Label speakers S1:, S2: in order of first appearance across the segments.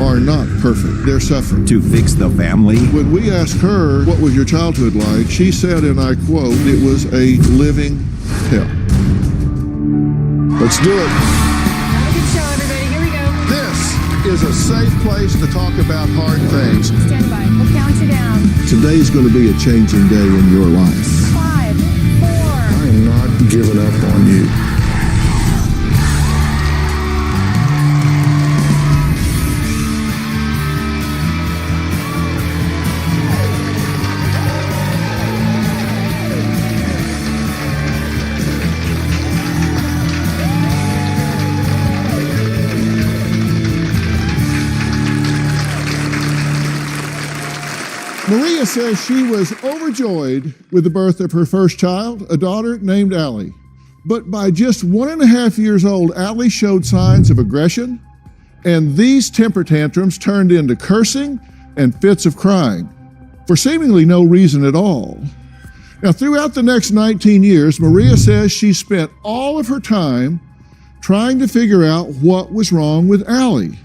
S1: are not perfect. They're suffering.
S2: To fix the family?
S1: When we asked her, what was your childhood like? She said, and I quote, it was a living hell. Let's do it.
S3: Have a good show, everybody. Here we go.
S1: This is a safe place to talk about hard things.
S3: Stand by. We'll count you down.
S1: Today's going to be a changing day in your life.
S3: 5, 4.
S1: I am not giving up on you. Maria says she was overjoyed with the birth of her first child, a daughter named Allie. But by just 1.5 years old, Allie showed signs of aggression, and these temper tantrums turned into cursing and fits of crying for seemingly no reason at all. Now, throughout the next 19 years, Maria says she spent all of her time trying to figure out what was wrong with Allie,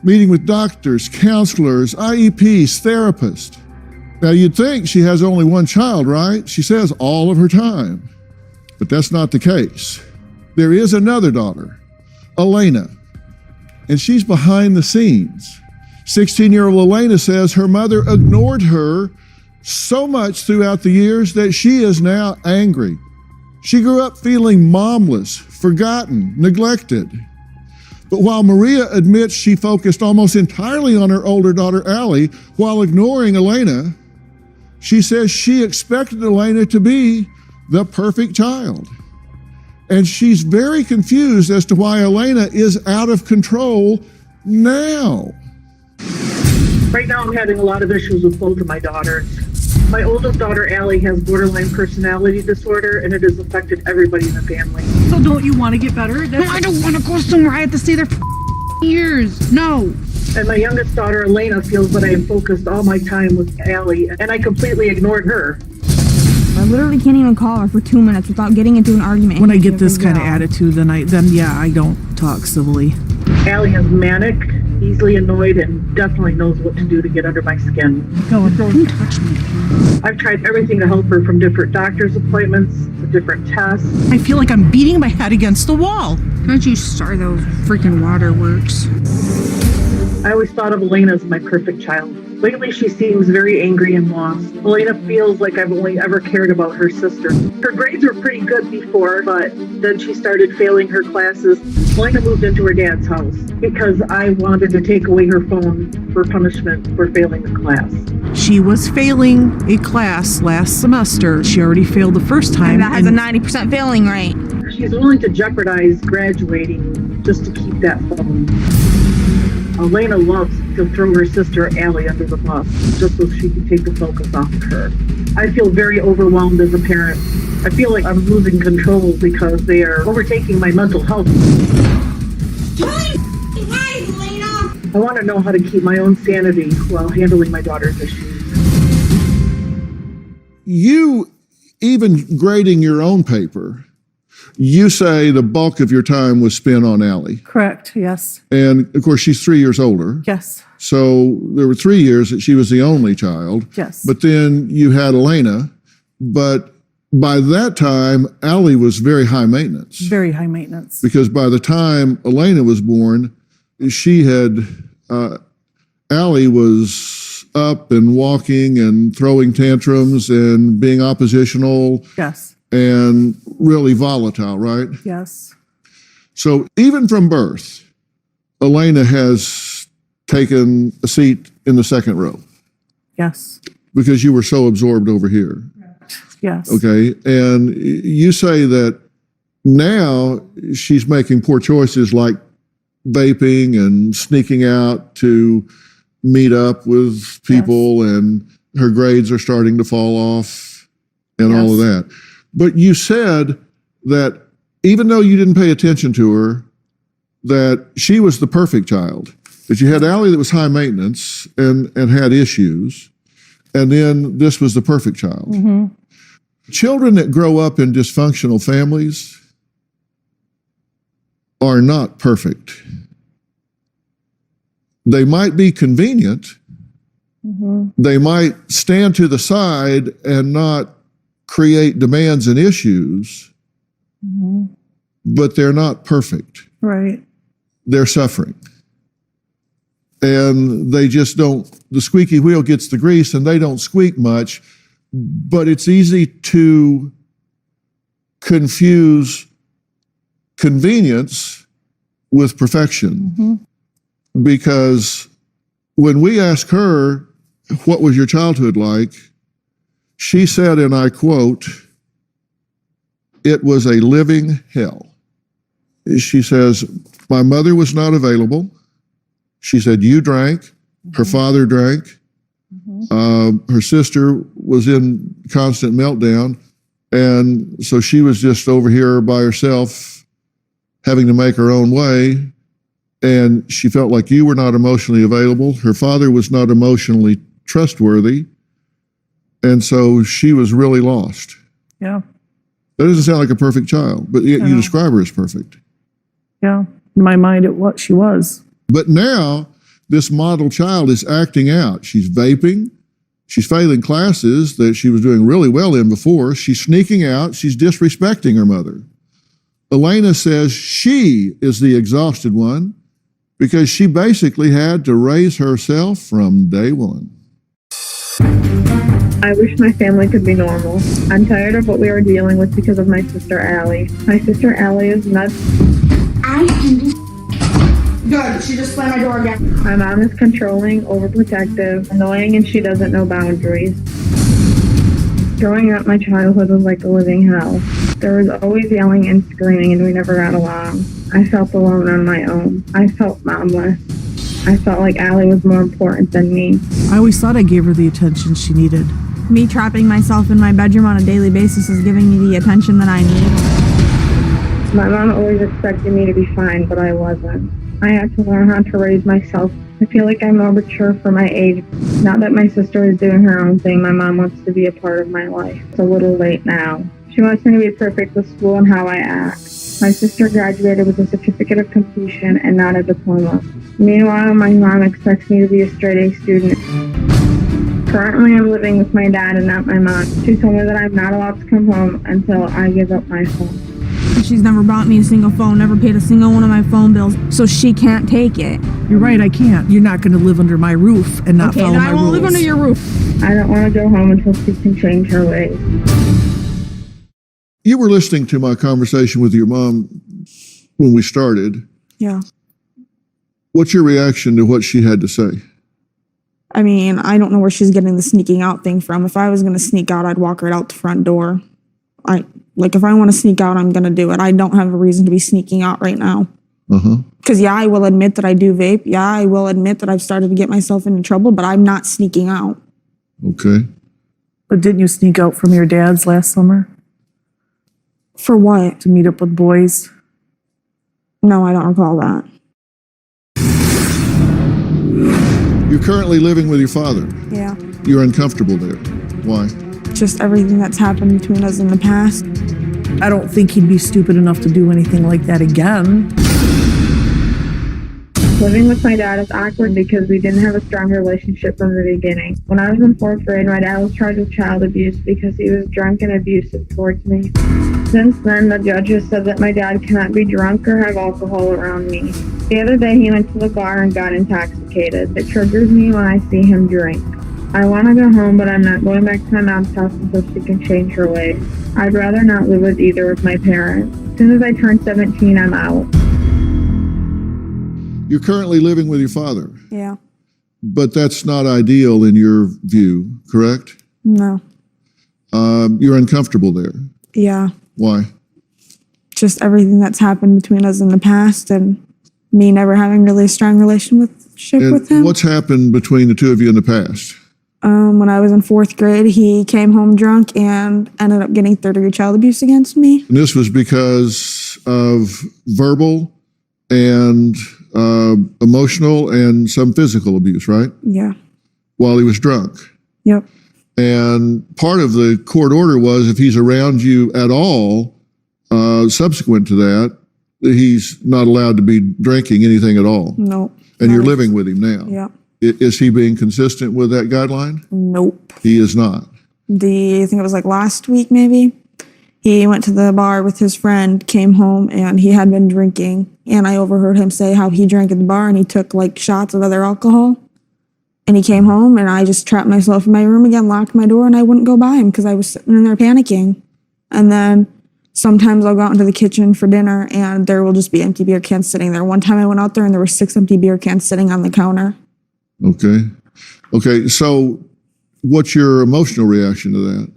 S1: meeting with doctors, counselors, IEPs, therapists. Now, you'd think she has only one child, right? She says all of her time. But that's not the case. There is another daughter, Elena, and she's behind the scenes. 16-year-old Elena says her mother ignored her so much throughout the years that she is now angry. She grew up feeling momless, forgotten, neglected. But while Maria admits she focused almost entirely on her older daughter, Allie, while ignoring Elena, she says she expected Elena to be the perfect child. And she's very confused as to why Elena is out of control now.
S4: Right now I'm having a lot of issues with both of my daughters. My oldest daughter, Allie, has borderline personality disorder, and it has affected everybody in the family.
S5: So don't you want to get better? No, I don't want to go somewhere. I have to stay there for years. No.
S4: And my youngest daughter, Elena, feels that I have focused all my time with Allie, and I completely ignored her.
S6: I literally can't even call her for 2 minutes without getting into an argument.
S5: When I get this kind of attitude, then I don't talk civilly.
S4: Allie is manic, easily annoyed, and definitely knows what to do to get under my skin.
S5: Don't touch me.
S4: I've tried everything to help her, from different doctor's appointments to different tests.
S5: I feel like I'm beating my head against the wall.
S6: Don't you start those freaking waterworks.
S4: I always thought of Elena as my perfect child. Lately, she seems very angry and lost. Elena feels like I've only ever cared about her sister. Her grades were pretty good before, but then she started failing her classes. Elena moved into her dad's house because I wanted to take away her phone for punishment for failing the class.
S5: She was failing a class last semester. She already failed the first time.
S6: And that has a 90% failing rate.
S4: She's willing to jeopardize graduating just to keep that phone. Elena loves to throw her sister Allie under the bus just so she can take the focus off of her. I feel very overwhelmed as a parent. I feel like I'm losing control because they are overtaking my mental health. I want to know how to keep my own sanity while handling my daughter's issues.
S1: You, even grading your own paper, you say the bulk of your time was spent on Allie.
S5: Correct, yes.
S1: And of course, she's 3 years older.
S5: Yes.
S1: So there were 3 years that she was the only child.
S5: Yes.
S1: But then you had Elena. But by that time, Allie was very high maintenance.
S5: Very high maintenance.
S1: Because by the time Elena was born, she had, Allie was up and walking and throwing tantrums and being oppositional.
S5: Yes.
S1: And really volatile, right?
S5: Yes.
S1: So even from birth, Elena has taken a seat in the second row.
S5: Yes.
S1: Because you were so absorbed over here.
S5: Yes.
S1: Okay. And you say that now she's making poor choices like vaping and sneaking out to meet up with people, and her grades are starting to fall off and all of that. But you said that even though you didn't pay attention to her, that she was the perfect child. That you had Allie that was high maintenance and had issues, and then this was the perfect child.
S5: Mm-hmm.
S1: Children that grow up in dysfunctional families are not perfect. They might be convenient. They might stand to the side and not create demands and issues, but they're not perfect.
S5: Right.
S1: They're suffering. And they just don't, the squeaky wheel gets the grease and they don't squeak much, but it's easy to confuse convenience with perfection. Because when we asked her, what was your childhood like? She said, and I quote, "It was a living hell." She says, my mother was not available. She said, you drank, her father drank, her sister was in constant meltdown. And so she was just over here by herself, having to make her own way. And she felt like you were not emotionally available. Her father was not emotionally trustworthy. And so she was really lost.
S5: Yeah.
S1: That doesn't sound like a perfect child, but yet you describe her as perfect.
S5: Yeah. In my mind, she was.
S1: But now this model child is acting out. She's vaping. She's failing classes that she was doing really well in before. She's sneaking out. She's disrespecting her mother. Elena says she is the exhausted one because she basically had to raise herself from day one.
S4: I wish my family could be normal. I'm tired of what we are dealing with because of my sister Allie. My sister Allie is nuts.
S6: Good. She just slammed my door again.
S4: My mom is controlling, overprotective, annoying, and she doesn't know boundaries. Growing up, my childhood was like a living hell. There was always yelling and screaming, and we never got along. I felt alone on my own. I felt momless. I felt like Allie was more important than me.
S5: I always thought I gave her the attention she needed.
S6: Me trapping myself in my bedroom on a daily basis is giving me the attention that I need.
S4: My mom always expected me to be fine, but I wasn't. I had to learn how to raise myself. I feel like I'm more mature for my age. Now that my sister is doing her own thing, my mom wants to be a part of my life. It's a little late now. She wants me to be perfect with school and how I act. My sister graduated with a certificate of completion and not a diploma. Meanwhile, my mom expects me to be a straight-A student. Currently, I'm living with my dad and not my mom. She told me that I'm not allowed to come home until I give up my phone.
S6: She's never bought me a single phone, never paid a single one of my phone bills, so she can't take it.
S5: You're right, I can't. You're not going to live under my roof and not follow
S6: then
S5: my
S6: I
S5: rules.
S6: won't live under your roof.
S4: I don't want to go home until she can change her ways.
S1: You were listening to my conversation with your mom when we started.
S6: Yeah.
S1: What's your reaction to what she had to say?
S6: I mean, I don't know where she's getting the sneaking out thing from. If I was going to sneak out, I'd walk right out the front door. If I want to sneak out, I'm going to do it. I don't have a reason to be sneaking out right now. Because, yeah, I will admit that I do vape. Yeah, I will admit that I've started to get myself into trouble, but I'm not sneaking out.
S1: Okay.
S5: But didn't you sneak out from your dad's last summer
S6: For what?
S5: to meet up with boys?
S6: No, I don't recall that.
S1: You're currently living with your father.
S6: Yeah.
S1: You're uncomfortable there. Why?
S6: Just everything that's happened between us in the past.
S5: I don't think he'd be stupid enough to do anything like that again.
S4: Living with my dad is awkward because we didn't have a strong relationship from the beginning. When I was in 4th grade, my dad was charged with child abuse because he was drunk and abusive towards me. Since then, the judges said that my dad cannot be drunk or have alcohol around me. The other day, he went to the bar and got intoxicated. It triggers me when I see him drink. I want to go home, but I'm not going back to my mom's house until she can change her ways. I'd rather not live with either of my parents. As soon as I turn 17, I'm out.
S1: You're currently living with your father,
S6: Yeah.
S1: but that's not ideal in your view, correct?
S6: No.
S1: You're uncomfortable there.
S6: Yeah.
S1: Why?
S6: Just everything that's happened between us in the past and me never having really a strong relationship with him.
S1: What's happened between the two of you in the past?
S6: When I was in 4th grade, he came home drunk and ended up getting third-degree child abuse against me.
S1: And this was because of verbal and emotional and some physical abuse, right?
S6: Yeah.
S1: While he was drunk.
S6: Yep.
S1: And part of the court order was if he's around you at all, subsequent to that, he's not allowed to be drinking anything at all.
S6: No.
S1: And you're
S6: Right.
S1: living with him now.
S6: Yep.
S1: Is he being consistent with that guideline?
S6: Nope.
S1: He is not.
S6: I think it was like last week maybe. He went to the bar with his friend, came home, and he had been drinking. And I overheard him say how he drank at the bar and he took like shots of other alcohol. And he came home and I just trapped myself in my room again, locked my door, and I wouldn't go by him because I was sitting in there panicking. And then sometimes I'll go out into the kitchen for dinner and there will just be empty beer cans sitting there. One time I went out there and there were 6 empty beer cans sitting on the counter.
S1: Okay. Okay. So what's your emotional reaction to that?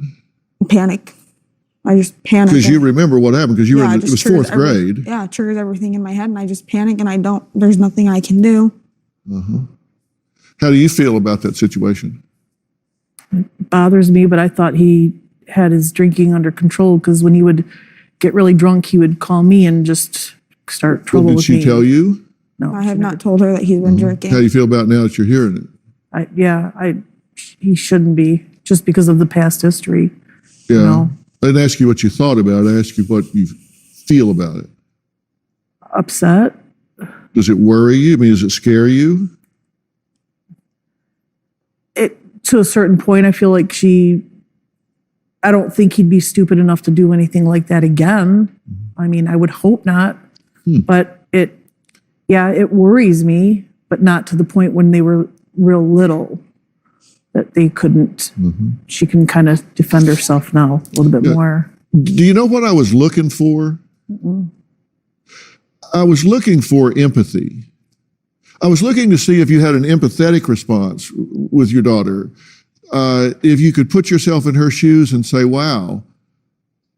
S6: Panic. I just panic.
S1: Because you remember what happened because you were
S6: Yeah,
S1: in,
S6: it
S1: it was
S6: just triggers
S1: fourth grade.
S6: Yeah, it triggers everything in my head and I just panic and there's nothing I can do.
S1: How do you feel about that situation?
S5: Bothers me, but I thought he had his drinking under control because when he would get really drunk, he would call me and just start
S1: Well,
S5: trouble
S1: did
S5: with
S1: she
S5: me.
S1: tell you?
S5: No,
S6: I
S5: she
S6: have
S5: never-
S6: not told her that he's been drinking.
S1: How do you feel about it now that you're hearing it?
S5: He shouldn't be just because of the past history.
S1: Yeah.
S5: No.
S1: I didn't ask you what you thought about it. I asked you what you feel about it.
S5: Upset.
S1: Does it worry you? I mean, does it scare you?
S5: To a certain point, I feel like I don't think he'd be stupid enough to do anything like that again. I mean, I would hope not, but it worries me, but not to the point when they were real little that they couldn't. She can kind of defend herself now a little bit more.
S1: Do you know what I was looking for? I was looking for empathy. I was looking to see if you had an empathetic response with your daughter. If you could put yourself in her shoes and say, wow,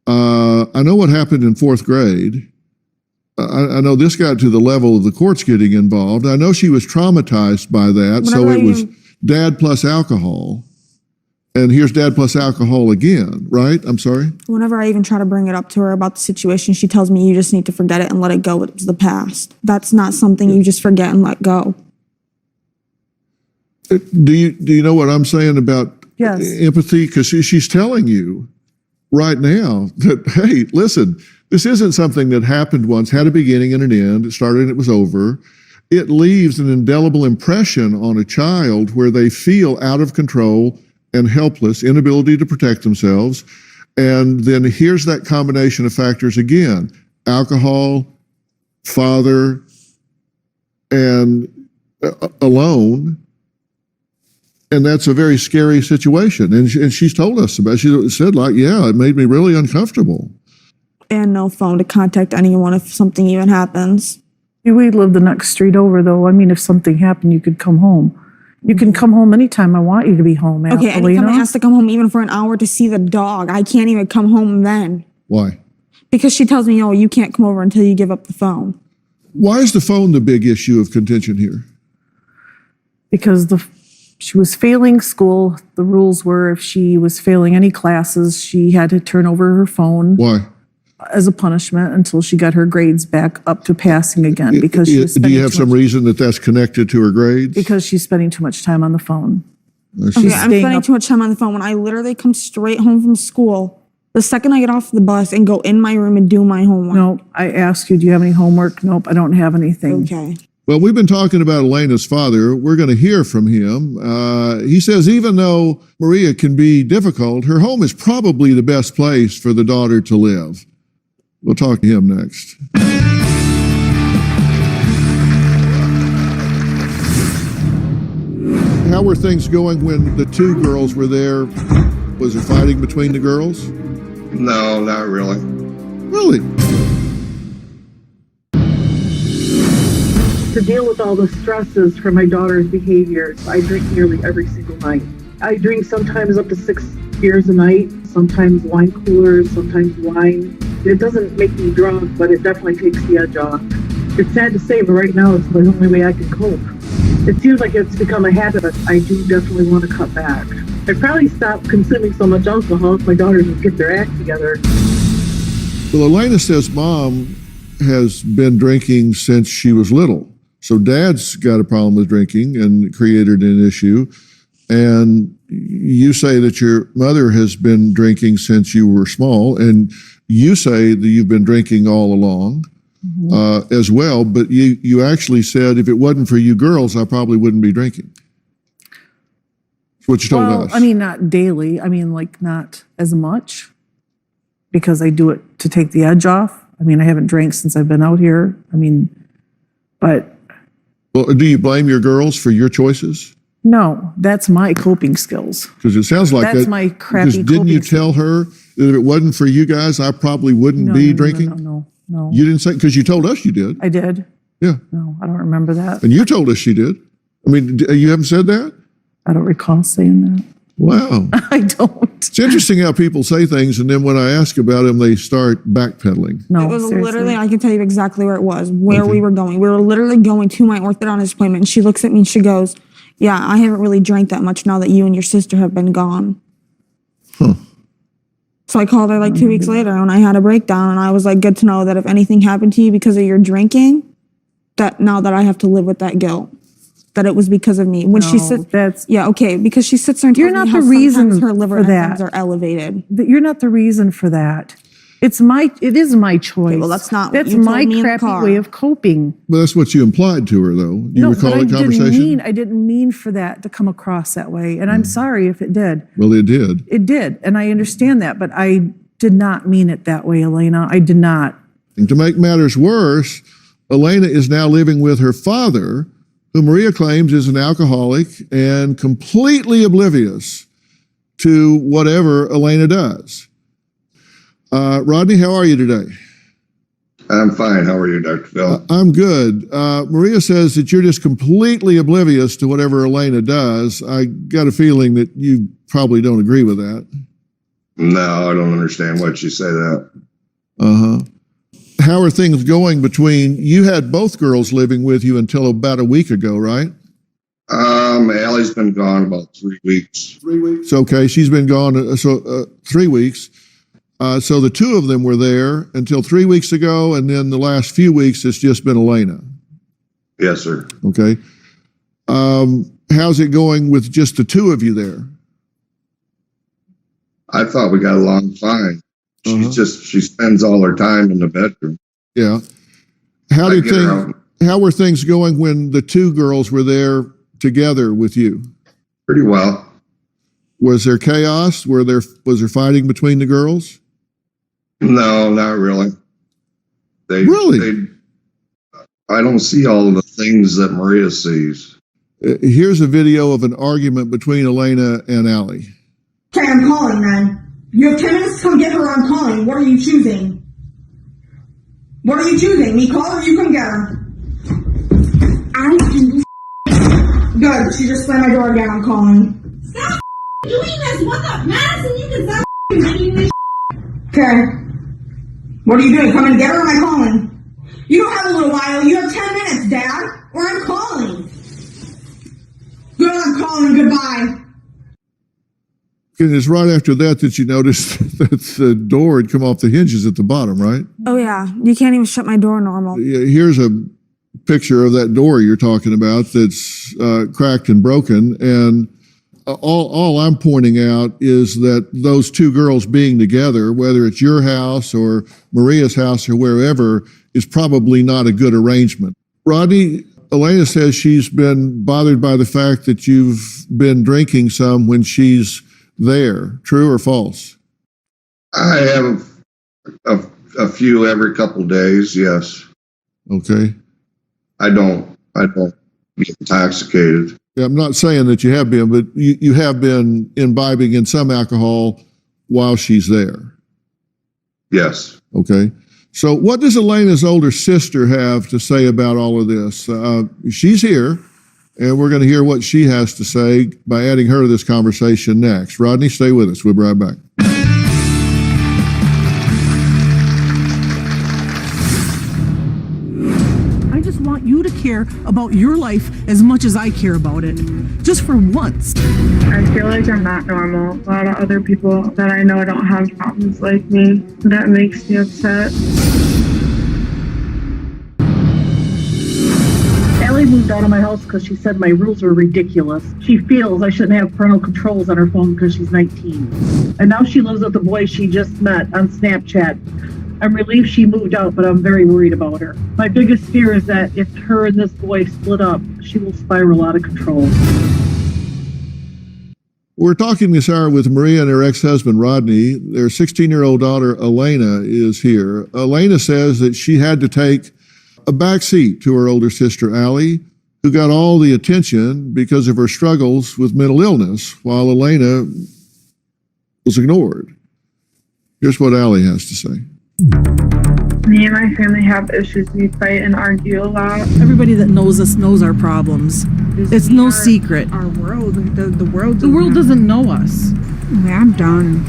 S1: I know what happened in fourth grade. I know this got to the level of the courts getting involved. I know she was traumatized by that. So
S6: Whenever
S1: it was dad plus alcohol. And here's dad plus alcohol again, right? I'm sorry?
S6: Whenever I even try to bring it up to her about the situation, she tells me you just need to forget it and let it go. It was the past. That's not something you just forget and let go.
S1: Do you know what I'm saying about
S5: Yes.
S1: empathy? Because she's telling you right now that, hey, listen, this isn't something that happened once, had a beginning and an end. It started and it was over. It leaves an indelible impression on a child where they feel out of control and helpless, inability to protect themselves. And then here's that combination of factors again: alcohol, father, and alone. And that's a very scary situation. And she's told us about it. She said, like, yeah, it made me really uncomfortable.
S6: And no phone to contact anyone if something even happens.
S5: We live the next street over, though. I mean, if something happened, you could come home. You can come home anytime. I want you to be home,
S6: Okay, anytime I
S5: Elena.
S6: ask to come home even for an hour to see the dog, I can't even come home then.
S1: Why?
S6: Because she tells me, oh, you can't come over until you give up the phone.
S1: Why is the phone the big issue of contention here?
S5: Because she was failing school. The rules were if she was failing any classes, she had to turn over her phone
S1: Why?
S5: as a punishment until she got her grades back up to passing again because she was
S1: Do
S5: spending
S1: you have
S5: too
S1: some
S5: much,
S1: reason that that's connected to her grades?
S5: because she's spending too much time on the phone.
S6: Okay,
S5: She's
S6: I'm
S5: staying
S6: spending
S5: up-
S6: too much time on the phone when I literally come straight home from school. The second I get off the bus and go in my room and do my homework.
S5: No, I asked you, do you have any homework? Nope, I don't have anything.
S6: Okay.
S1: Well, we've been talking about Elena's father. We're going to hear from him. He says even though Maria can be difficult, her home is probably the best place for the daughter to live. We'll talk to him next. How were things going when the two girls were there? Was there fighting between the girls?
S2: No, not really.
S1: Really?
S4: To deal with all the stresses from my daughter's behaviors, I drink nearly every single night. I drink sometimes up to 6 beers a night, sometimes wine coolers, sometimes wine. It doesn't make me drunk, but it definitely takes the edge off. It's sad to say, but right now it's the only way I can cope. It seems like it's become a habit, but I do definitely want to cut back. I'd probably stop consuming so much alcohol if my daughters would get their act together.
S1: Well, Elena says mom has been drinking since she was little. So dad's got a problem with drinking and created an issue. And you say that your mother has been drinking since you were small, and you say that you've been drinking all along. as well. But you actually said, if it wasn't for you girls, I probably wouldn't be drinking. That's what you told
S5: Well,
S1: us.
S5: I mean, not daily. I mean, like not as much because I do it to take the edge off. I mean, I haven't drank since I've been out here. I mean, but
S1: Well, do you blame your girls for your choices?
S5: no, that's my coping skills.
S1: Because it sounds like
S5: That's
S1: that.
S5: my crappy
S1: Because didn't you
S5: coping
S1: tell her that if it wasn't for you guys, I probably wouldn't
S5: No,
S1: be
S5: no, no,
S1: drinking?
S5: No.
S1: You didn't say, because you told us you did.
S5: I did.
S1: Yeah.
S5: No, I don't remember that.
S1: And you told us you did. I mean, you haven't said that?
S5: I don't recall saying that.
S1: Wow.
S5: I don't.
S1: It's interesting how people say things, and then when I ask about them, they start backpedaling.
S5: No,
S6: It was
S5: seriously.
S6: literally, I can tell you exactly where it was, where
S1: Okay.
S6: we were going. We were literally going to my orthodontist appointment. And she looks at me and she goes, yeah, I haven't really drank that much now that you and your sister have been gone.
S1: Huh.
S6: So I called her like 2 weeks later and I had a breakdown and I was like, good to know that if anything happened to you because of your drinking, that now that I have to live with that guilt, that it was because of me. When she
S5: No,
S6: sits,
S5: that's
S6: yeah, okay, because she sits there and
S5: You're
S6: tells
S5: not
S6: me how
S5: the reason
S6: sometimes her liver
S5: for that.
S6: enzymes are elevated.
S5: you're not the reason for that. It is my choice.
S6: well, that's not what
S5: That's
S6: you told
S5: my
S6: me in the
S5: crappy
S6: car.
S5: way of coping.
S1: But that's what you implied to her, though. You
S5: No,
S1: recall
S5: but
S1: that conversation?
S5: I didn't mean for that to come across that way. And I'm sorry if it did.
S1: Well, it did.
S5: It did. And I understand that, but I did not mean it that way, Elena. I did not.
S1: And to make matters worse, Elena is now living with her father, who Maria claims is an alcoholic and completely oblivious to whatever Elena does. Rodney, how are you today?
S2: I'm fine. How are you, Dr. Phil?
S1: I'm good. Maria says that you're just completely oblivious to whatever Elena does. I got a feeling that you probably don't agree with that.
S2: No, I don't understand why you say that.
S1: Uh-huh. How are things going between, you had both girls living with you until about a week ago, right?
S2: Allie's been gone about 3 weeks.
S1: 3 weeks. Okay, she's been gone 3 weeks. So the two of them were there until 3 weeks ago, and then the last few weeks it's just been Elena.
S2: Yes, sir.
S1: Okay. How's it going with just the two of you there?
S2: I thought we got along fine.
S1: Uh-huh.
S2: She spends all her time in the bedroom.
S1: Yeah. How
S2: I
S1: did
S2: get her
S1: things?
S2: out
S1: How were things going when the two girls were there together with you?
S2: pretty well.
S1: Was there chaos? Was there fighting between the girls?
S2: No, not really.
S1: Really?
S2: I don't see all of the things that Maria sees.
S1: Here's a video of an argument between Elena and Allie.
S7: Okay, I'm calling then. You have 10 minutes to come get her, I'm calling. What are you choosing? What are you choosing? Me call or you come get her? I can. Good, she just slammed my door again, I'm calling. Stop doing this! What the? Madison, you can stop making this. Okay. What are you doing? Come and get her or am I calling? You don't have a little while. You have 10 minutes, Dad. Or I'm calling. Good, I'm calling. Goodbye.
S1: And it's right after that you noticed that the door had come off the hinges at the bottom, right?
S6: Oh yeah, you can't even shut my door normal.
S1: Yeah, here's a picture of that door you're talking about that's cracked and broken. And all I'm pointing out is that those two girls being together, whether it's your house or Maria's house or wherever, is probably not a good arrangement. Rodney, Elena says she's been bothered by the fact that you've been drinking some when she's there. True or false?
S2: I have a few every couple days. Yes.
S1: Okay.
S2: I don't get intoxicated.
S1: Yeah, I'm not saying that you have been, but you have been imbibing in some alcohol while she's there.
S2: Yes.
S1: Okay. So what does Elena's older sister have to say about all of this? She's here, and we're going to hear what she has to say by adding her to this conversation next. Rodney, stay with us. We'll be right back.
S8: I just want you to care about your life as much as I care about it. Just for once.
S4: I feel like I'm not normal. A lot of other people that I know don't have problems like me. That makes me upset. Allie moved out of my house because she said my rules were ridiculous. She feels I shouldn't have parental controls on her phone because she's 19. And now she lives with the boy she just met on Snapchat. I'm relieved she moved out, but I'm very worried about her. My biggest fear is that if her and this boy split up, she will spiral out of control.
S1: We're talking this hour with Maria and her ex-husband, Rodney. Their 16-year-old daughter, Elena, is here. Elena says that she had to take a back seat to her older sister, Allie, who got all the attention because of her struggles with mental illness, while Elena was ignored. Here's what Allie has to say.
S9: Me and my family have issues. We fight and argue a lot.
S8: Everybody that knows us knows our problems. It's no secret.
S6: Our world, the world.
S8: The world doesn't know us.
S6: I'm done.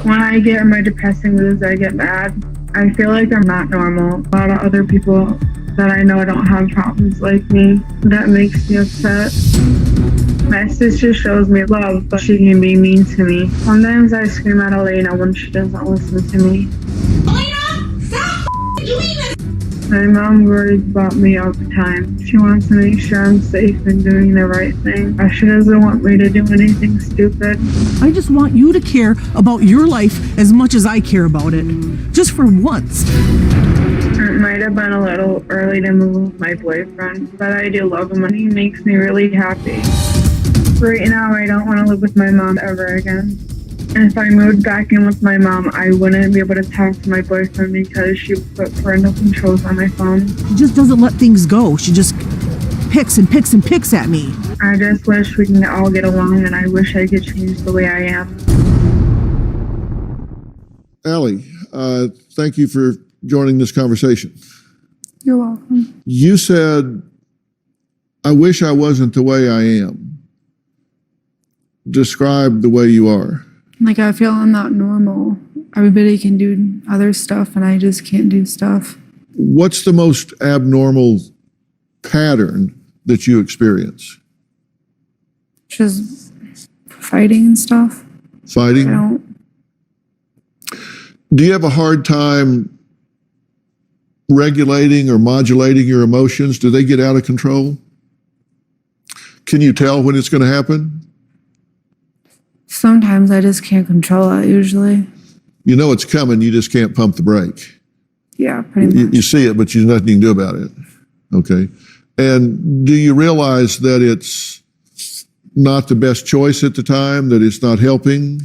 S9: When I get in my depressing moods, I get mad. I feel like I'm not normal. A lot of other people that I know don't have problems like me. That makes me upset. My sister shows me love, but she can be mean to me. Sometimes I scream at Elena when she doesn't listen to me.
S7: Elena, stop doing this!
S9: My mom worries about me all the time. She wants to make sure I'm safe and doing the right thing. She doesn't want me to do anything stupid.
S8: I just want you to care about your life as much as I care about it. Just for once.
S9: It might have been a little early to move with my boyfriend, but I do love him and he makes me really happy. Right now, I don't want to live with my mom ever again. And if I moved back in with my mom, I wouldn't be able to talk to my boyfriend because she put parental controls on my phone.
S8: She just doesn't let things go. She just picks and picks and picks at me.
S9: I just wish we can all get along, and I wish I could change the way I am.
S1: Allie, thank you for joining this conversation.
S10: You're welcome.
S1: You said, I wish I wasn't the way I am. Describe the way you are.
S10: Like, I feel I'm not normal. Everybody can do other stuff, and I just can't do stuff.
S1: What's the most abnormal pattern that you experience?
S10: Just fighting and stuff. I
S1: Fighting?
S10: don't.
S1: Do you have a hard time regulating or modulating your emotions? Do they get out of control? Can you tell when it's going to happen?
S10: Sometimes I just can't control it, usually.
S1: You know it's coming, you just can't pump the brake.
S10: Yeah, pretty much.
S1: You see it, but there's nothing you can do about it. Okay. And do you realize that it's not the best choice at the time, that it's not helping?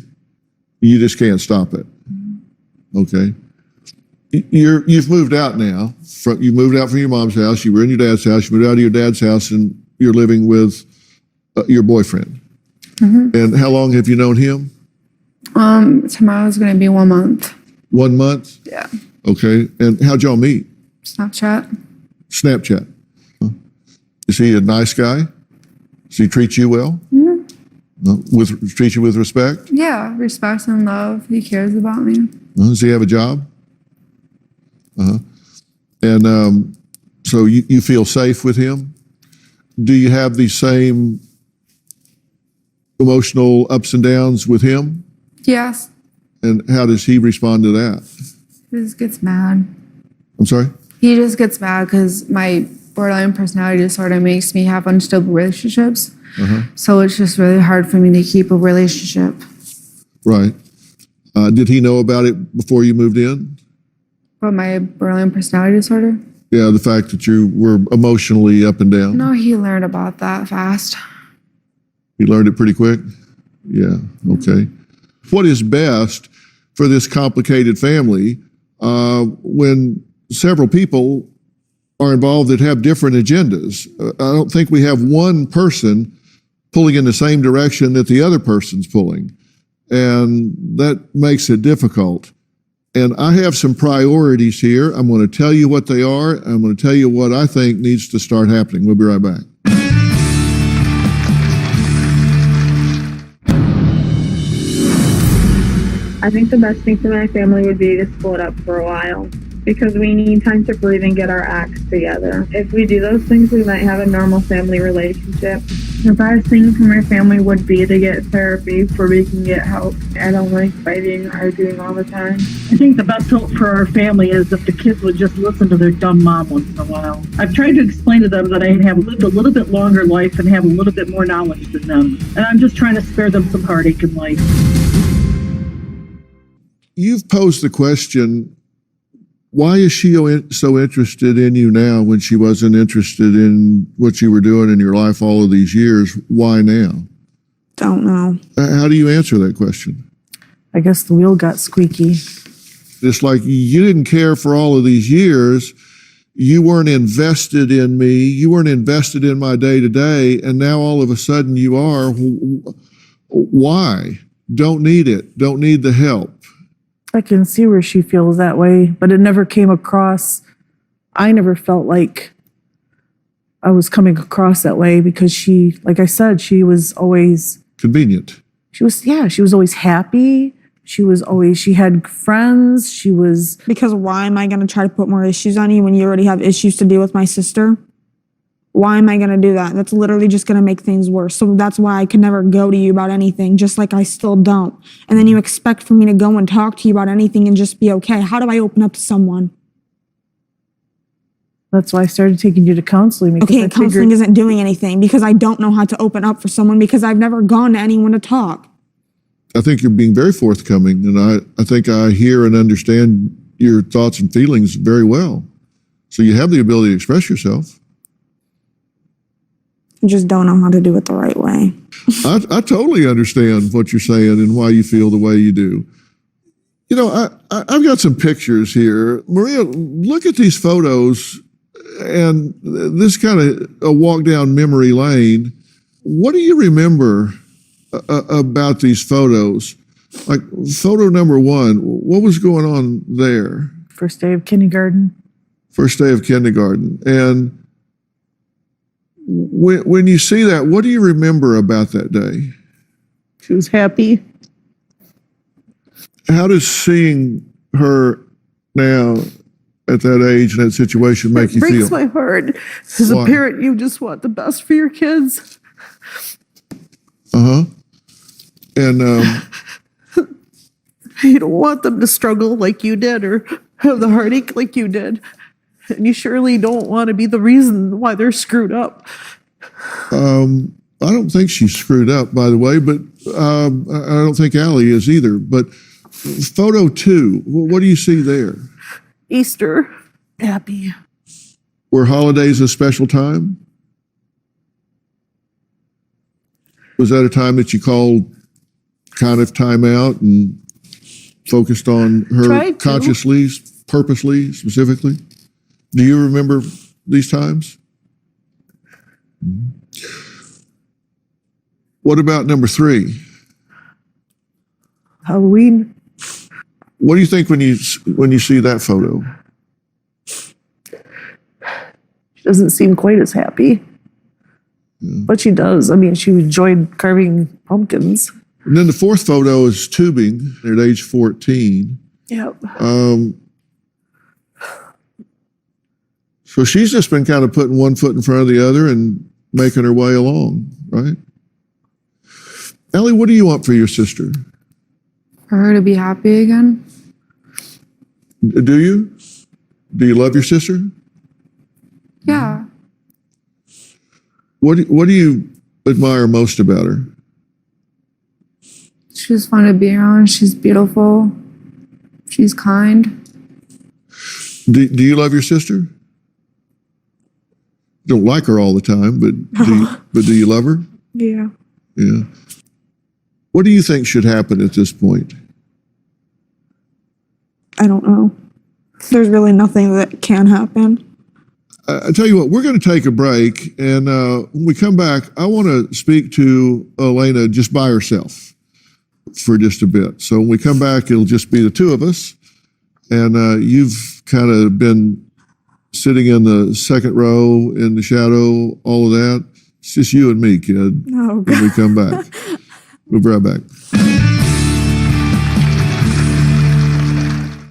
S1: You just can't stop it. Okay. You've moved out now. You moved out from your mom's house. You were in your dad's house. You moved out of your dad's house and you're living with your boyfriend.
S10: Mm-hmm.
S1: And how long have you known him?
S10: Tomorrow's going to be 1 month.
S1: 1 month?
S10: Yeah.
S1: Okay. And how'd y'all meet?
S10: Snapchat.
S1: Snapchat. Huh. Is he a nice guy? Does he treat you well?
S10: Mm-hmm.
S1: Treat you with respect?
S10: Yeah, respect and love. He cares about me.
S1: Does he have a job? Uh-huh. And so you feel safe with him? Do you have the same emotional ups and downs with him?
S10: Yes.
S1: And how does he respond to that?
S10: He just gets mad.
S1: I'm sorry?
S10: He just gets mad because my borderline personality disorder makes me have unstable relationships.
S1: Uh-huh.
S10: So it's just really hard for me to keep a relationship.
S1: Right. Did he know about it before you moved in?
S10: But my borderline personality disorder?
S1: Yeah, the fact that you were emotionally up and down.
S10: No, he learned about that fast.
S1: He learned it pretty quick? Yeah, okay. What is best for this complicated family when several people are involved that have different agendas? I don't think we have one person pulling in the same direction that the other person's pulling. And that makes it difficult. And I have some priorities here. I'm going to tell you what they are. I'm going to tell you what I think needs to start happening. We'll be right back.
S9: I think the best thing for my family would be to split up for a while because we need time to breathe and get our acts together. If we do those things, we might have a normal family relationship. The best thing for my family would be to get therapy where we can get help. I don't like fighting or arguing all the time.
S4: I think the best hope for our family is if the kids would just listen to their dumb mom once in a while. I've tried to explain to them that I have lived a little bit longer life and have a little bit more knowledge than them. And I'm just trying to spare them some heartache in life.
S1: You've posed the question, Why is she so interested in you now when she wasn't interested in what you were doing in your life all of these years? Why now?
S6: Don't know.
S1: How do you answer that question?
S5: I guess the wheel got squeaky.
S1: It's like you didn't care for all of these years. You weren't invested in me. You weren't invested in my day to day. And now all of a sudden you are. Why? Don't need it. Don't need the help.
S5: I can see where she feels that way, but it never came across. I never felt like I was coming across that way because she, like I said, she was always
S1: convenient.
S5: She was always happy. She had friends.
S6: Because why am I going to try to put more issues on you when you already have issues to deal with my sister? Why am I going to do that? That's literally just going to make things worse. So that's why I could never go to you about anything, just like I still don't. And then you expect for me to go and talk to you about anything and just be okay. How do I open up to someone?
S5: That's why I started taking you to counseling.
S6: Okay, counseling isn't doing anything because I don't know how to open up for someone because I've never gone to anyone to talk.
S1: I think you're being very forthcoming, and I think I hear and understand your thoughts and feelings very well. So you have the ability to express yourself.
S6: I just don't know how to do it the right way.
S1: I totally understand what you're saying and why you feel the way you do. You know, I've got some pictures here. Maria, look at these photos, and this kind of a walk down memory lane. What do you remember about these photos? Like photo number 1, what was going on there?
S5: First day of kindergarten.
S1: First day of kindergarten. And when you see that, what do you remember about that day?
S5: She was happy.
S1: How does seeing her now at that age and that situation make you feel?
S5: It breaks my heart. As a parent, you just want the best for your kids.
S1: Uh-huh. And
S5: you don't want them to struggle like you did or have the heartache like you did. And you surely don't want to be the reason why they're screwed up.
S1: I don't think she's screwed up, by the way, but I don't think Allie is either. But photo 2, what do you see there?
S5: Easter. Happy.
S1: Were holidays a special time? Was that a time that you called kind of time out and focused on her consciously, purposely, specifically? Do you remember these times? What about number 3?
S5: Halloween.
S1: What do you think when you see that photo?
S5: She doesn't seem quite as happy. Yeah. But she does. I mean, she enjoyed carving pumpkins.
S1: And then the 4th photo is tubing at age 14.
S5: Yep.
S1: So she's just been kind of putting one foot in front of the other and making her way along, right? Allie, what do you want for your sister?
S10: For her to be happy again.
S1: Do you? Do you love your sister?
S10: Yeah.
S1: What do you admire most about her?
S10: She's fun to be around. She's beautiful. She's kind.
S1: Do you love your sister? You don't like her all the time, but do you love her?
S6: Yeah.
S1: Yeah. What do you think should happen at this point?
S6: I don't know. There's really nothing that can happen.
S1: I tell you what, we're going to take a break, and when we come back, I want to speak to Elena just by herself for just a bit. So when we come back, it'll just be the two of us, and you've kind of been sitting in the second row in the shadow, all of that. It's just you and me, kid, when we come back. We'll be right back.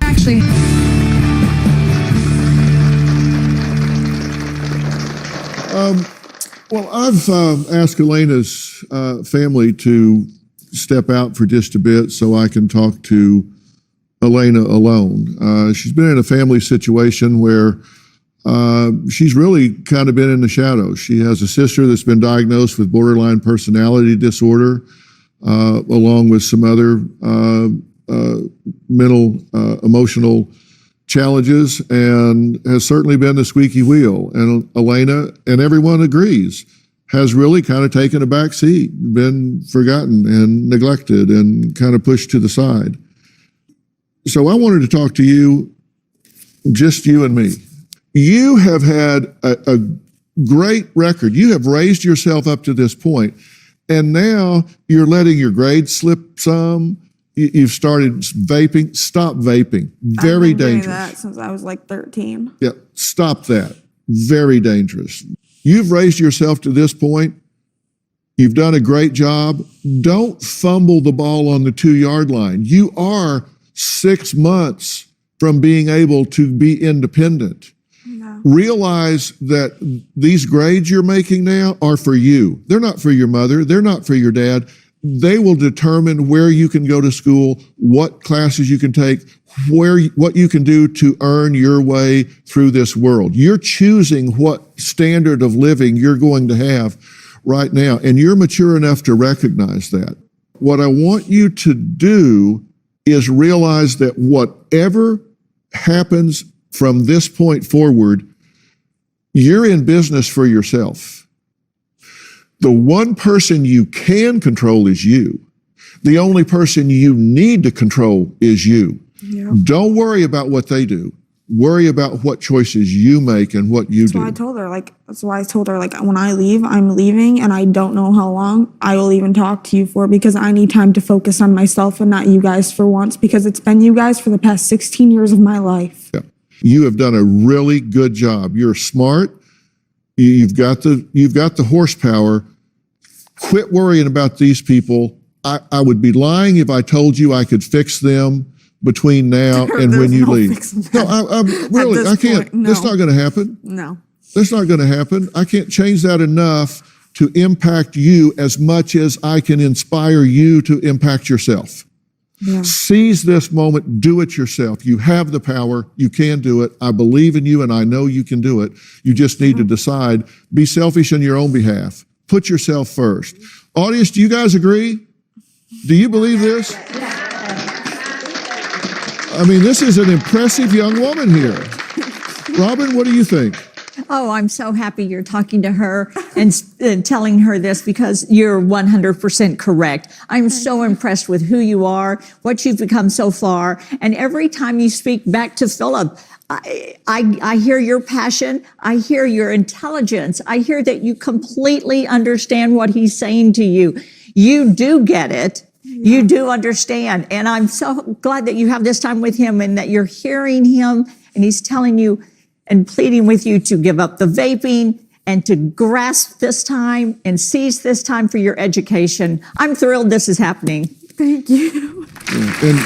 S10: Actually,
S1: well, I've asked Elena's family to step out for just a bit so I can talk to Elena alone. She's been in a family situation where she's really kind of been in the shadows. She has a sister that's been diagnosed with borderline personality disorder, along with some other mental, emotional challenges and has certainly been the squeaky wheel. And Elena, and everyone agrees, has really kind of taken a back seat, been forgotten and neglected and kind of pushed to the side. So I wanted to talk to you, just you and me. You have had a great record. You have raised yourself up to this point, and now you're letting your grades slip some. You've started vaping. Stop vaping. Very
S6: I've been
S1: dangerous.
S6: doing that since I was like 13.
S1: Yeah, stop that. Very dangerous. You've raised yourself to this point. You've done a great job. Don't fumble the ball on the 2-yard line. You are 6 months from being able to be independent.
S6: No.
S1: Realize that these grades you're making now are for you. They're not for your mother. They're not for your dad. They will determine where you can go to school, what classes you can take, what you can do to earn your way through this world. You're choosing what standard of living you're going to have right now, and you're mature enough to recognize that. What I want you to do is realize that whatever happens from this point forward, you're in business for yourself. The one person you can control is you. The only person you need to control is you.
S6: Yeah.
S1: Don't worry about what they do. Worry about what choices you make and what you
S6: So
S1: do.
S6: I told her, that's why I told her, when I leave, I'm leaving, and I don't know how long I will even talk to you for, because I need time to focus on myself and not you guys for once, because it's been you guys for the past 16 years of my life.
S1: Yeah. You have done a really good job. You're smart. You've got the horsepower. Quit worrying about these people. I would be lying if I told you I could fix them between now and when you leave. No, I really, I can't.
S6: Point, no.
S1: That's not going to happen.
S6: No.
S1: That's not going to happen. I can't change that enough to impact you as much as I can inspire you to impact yourself.
S6: Yeah.
S1: Seize this moment. Do it yourself. You have the power. You can do it. I believe in you, and I know you can do it. You just need to decide. Be selfish on your own behalf. Put yourself first. Audience, do you guys agree? Do you believe this? I mean, this is an impressive young woman here. Robin, what do you think?
S11: Oh, I'm so happy you're talking to her and telling her this, because you're 100% correct. I'm so impressed with who you are, what you've become so far. And every time you speak back to Philip, I hear your passion. I hear your intelligence. I hear that you completely understand what he's saying to you. You do get it. You do understand. And I'm so glad that you have this time with him and that you're hearing him and he's telling you and pleading with you to give up the vaping and to grasp this time and seize this time for your education. I'm thrilled this is happening.
S6: Thank you.
S1: And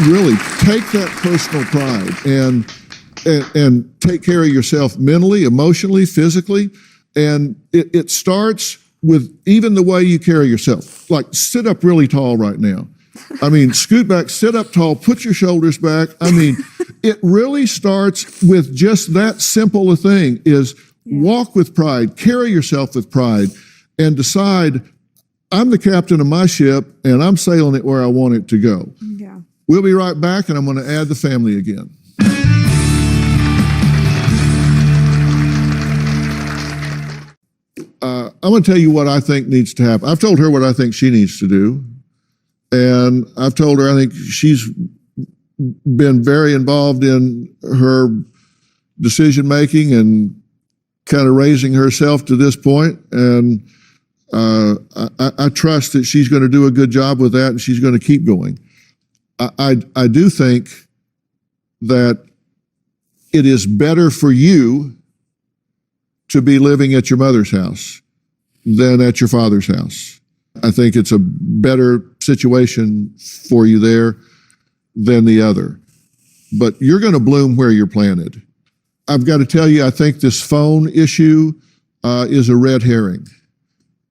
S1: really take that personal pride and take care of yourself mentally, emotionally, physically. And it starts with even the way you carry yourself. Like, sit up really tall right now. I mean, scoot back, sit up tall, put your shoulders back. I mean, it really starts with just that simple a thing, is walk with pride, carry yourself with pride, and decide, I'm the captain of my ship and I'm sailing it where I want it to go.
S6: Yeah.
S1: We'll be right back, and I'm going to add the family again. I'm going to tell you what I think needs to happen. I've told her what I think she needs to do. And I've told her I think she's been very involved in her decision making and kind of raising herself to this point. And I trust that she's going to do a good job with that, and she's going to keep going. I do think that it is better for you to be living at your mother's house than at your father's house. I think it's a better situation for you there than the other. But you're going to bloom where you're planted. I've got to tell you, I think this phone issue is a red herring.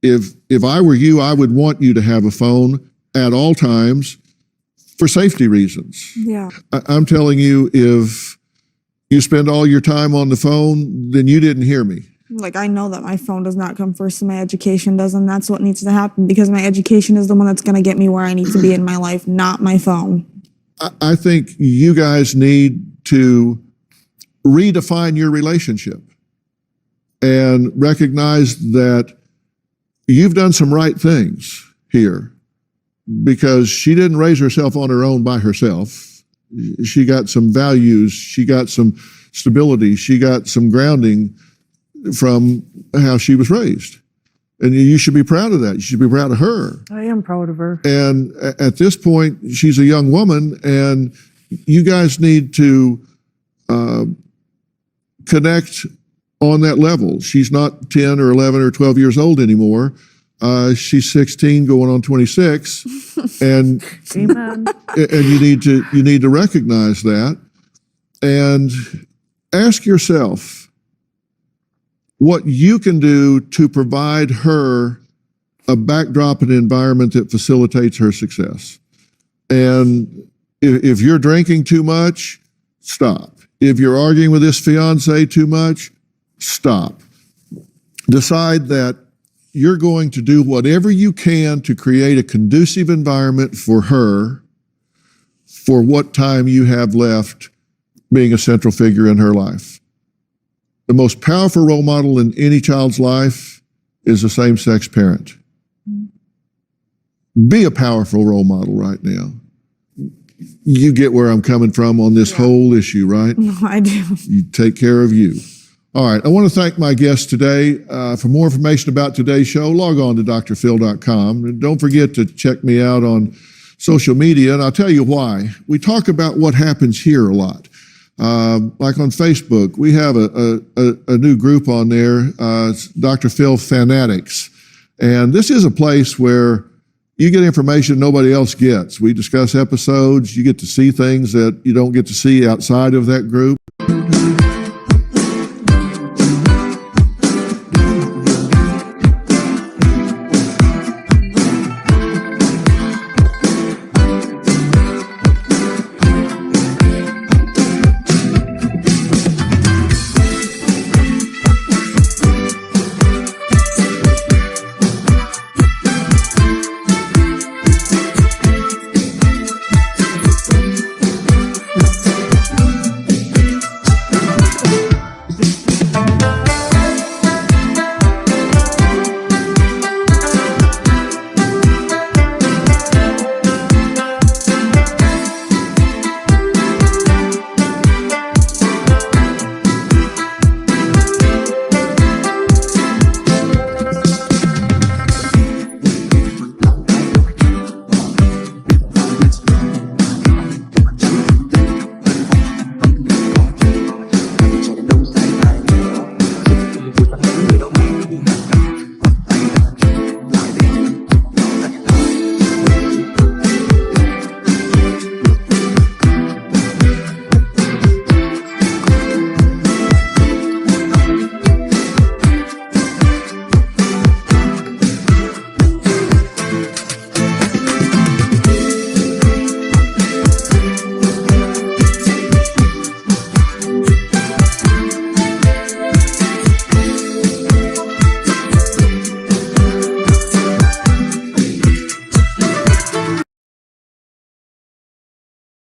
S1: If I were you, I would want you to have a phone at all times for safety reasons.
S6: Yeah.
S1: I'm telling you, if you spend all your time on the phone, then you didn't hear me.
S6: I know that my phone does not come first and my education does, and that's what needs to happen, because my education is the one that's going to get me where I need to be in my life, not my phone.
S1: I think you guys need to redefine your relationship and recognize that you've done some right things here, because she didn't raise herself on her own by herself. She got some values, she got some stability, she got some grounding from how she was raised. And you should be proud of that. You should be proud of her.
S5: I am proud of her.
S1: And at this point, she's a young woman, and you guys need to connect on that level. She's not 10 or 11 or 12 years old anymore. She's 16 going on 26. And
S5: Amen.
S1: and you need to recognize that and ask yourself what you can do to provide her a backdrop and environment that facilitates her success. And if you're drinking too much, stop. If you're arguing with this fiance too much, stop. Decide that you're going to do whatever you can to create a conducive environment for her for what time you have left being a central figure in her life. The most powerful role model in any child's life is a same-sex parent. Be a powerful role model right now. You get where I'm coming from on this whole issue, right?
S6: No, I do.
S1: You take care of you. All right. I want to thank my guests today. For more information about today's show, log on to drphil.com. And don't forget to check me out on social media. And I'll tell you why. We talk about what happens here a lot. Like on Facebook, we have a new group on there, it's Dr. Phil Fanatics. And this is a place where you get information nobody else gets. We discuss episodes. You get to see things that you don't get to see outside of that group.